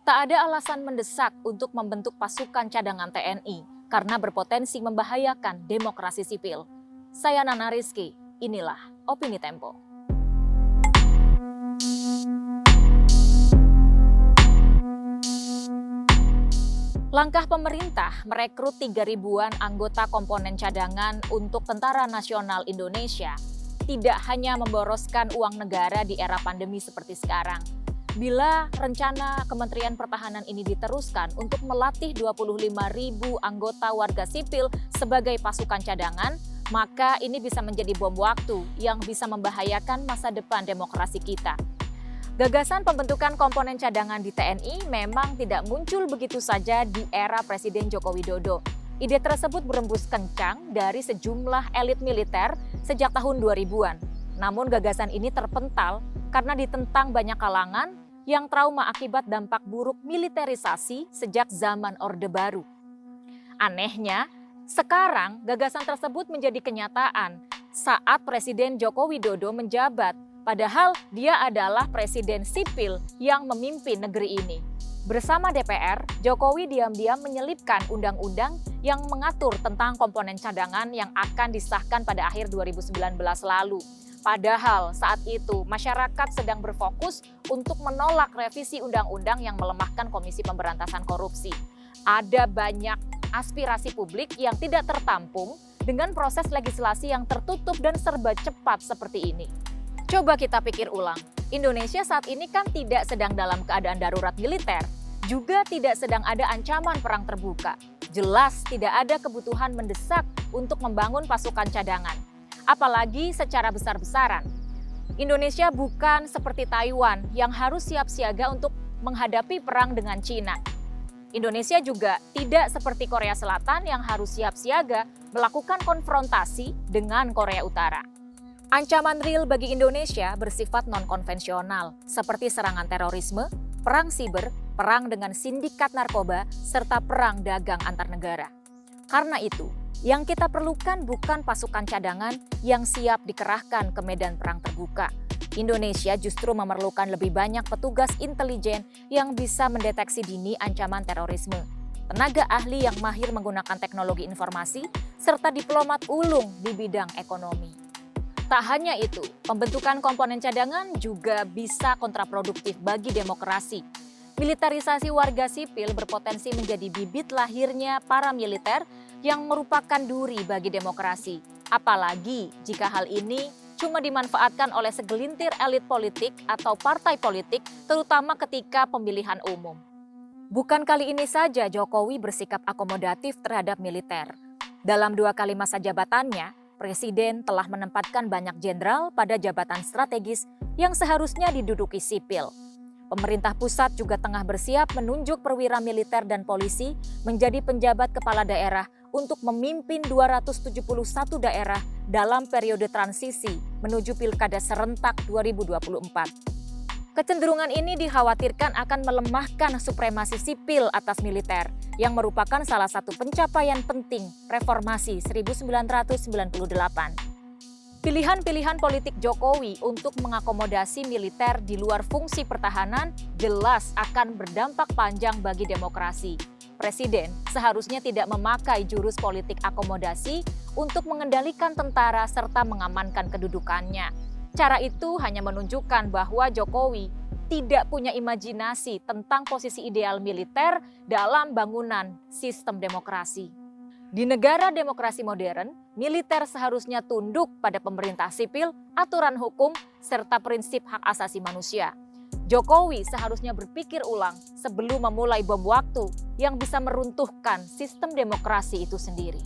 Tak ada alasan mendesak untuk membentuk pasukan cadangan TNI karena berpotensi membahayakan demokrasi sipil. Saya Nana Rizky, inilah Opini Tempo. Langkah pemerintah merekrut 3.000-an anggota komponen cadangan untuk Tentara Nasional Indonesia tidak hanya memboroskan uang negara di era pandemi seperti sekarang. Bila rencana Kementerian Pertahanan ini diteruskan untuk melatih 25.000 anggota warga sipil sebagai pasukan cadangan, maka ini bisa menjadi bom waktu yang bisa membahayakan masa depan demokrasi kita. Gagasan pembentukan komponen cadangan di TNI memang tidak muncul begitu saja di era Presiden Joko Widodo. Ide tersebut berembus kencang dari sejumlah elit militer sejak tahun 2000-an. Namun gagasan ini terpental karena ditentang banyak kalangan yang trauma akibat dampak buruk militerisasi sejak zaman Orde Baru. Anehnya, sekarang gagasan tersebut menjadi kenyataan saat Presiden Joko Widodo menjabat. Padahal dia adalah presiden sipil yang memimpin negeri ini. Bersama DPR, Jokowi diam-diam menyelipkan undang-undang yang mengatur tentang komponen cadangan yang akan disahkan pada akhir 2019 lalu. Padahal saat itu masyarakat sedang berfokus untuk menolak revisi undang-undang yang melemahkan Komisi Pemberantasan Korupsi. Ada banyak aspirasi publik yang tidak tertampung dengan proses legislasi yang tertutup dan serba cepat seperti ini. Coba kita pikir ulang, Indonesia saat ini kan tidak sedang dalam keadaan darurat militer, juga tidak sedang ada ancaman perang terbuka. Jelas tidak ada kebutuhan mendesak untuk membangun pasukan cadangan, apalagi secara besar-besaran. Indonesia bukan seperti Taiwan yang harus siap siaga untuk menghadapi perang dengan Cina. Indonesia juga tidak seperti Korea Selatan yang harus siap siaga melakukan konfrontasi dengan Korea Utara. Ancaman real bagi Indonesia bersifat non-konvensional, seperti serangan terorisme, perang siber, perang dengan sindikat narkoba, serta perang dagang antar negara. Karena itu, yang kita perlukan bukan pasukan cadangan yang siap dikerahkan ke medan perang terbuka. Indonesia justru memerlukan lebih banyak petugas intelijen yang bisa mendeteksi dini ancaman terorisme, tenaga ahli yang mahir menggunakan teknologi informasi, serta diplomat ulung di bidang ekonomi. Tak hanya itu, pembentukan komponen cadangan juga bisa kontraproduktif bagi demokrasi. Militerisasi warga sipil berpotensi menjadi bibit lahirnya para militer yang merupakan duri bagi demokrasi. Apalagi jika hal ini cuma dimanfaatkan oleh segelintir elit politik atau partai politik, terutama ketika pemilihan umum. Bukan kali ini saja Jokowi bersikap akomodatif terhadap militer. Dalam 2 kali masa jabatannya, Presiden telah menempatkan banyak jenderal pada jabatan strategis yang seharusnya diduduki sipil. Pemerintah pusat juga tengah bersiap menunjuk perwira militer dan polisi menjadi penjabat kepala daerah untuk memimpin 271 daerah dalam periode transisi menuju Pilkada serentak 2024. Kecenderungan ini dikhawatirkan akan melemahkan supremasi sipil atas militer yang merupakan salah satu pencapaian penting reformasi 1998. Pilihan-pilihan politik Jokowi untuk mengakomodasi militer di luar fungsi pertahanan jelas akan berdampak panjang bagi demokrasi. Presiden seharusnya tidak memakai jurus politik akomodasi untuk mengendalikan tentara serta mengamankan kedudukannya. Cara itu hanya menunjukkan bahwa Jokowi tidak punya imajinasi tentang posisi ideal militer dalam bangunan sistem demokrasi. Di negara demokrasi modern, militer seharusnya tunduk pada pemerintah sipil, aturan hukum, serta prinsip hak asasi manusia. Jokowi seharusnya berpikir ulang sebelum memulai bom waktu yang bisa meruntuhkan sistem demokrasi itu sendiri.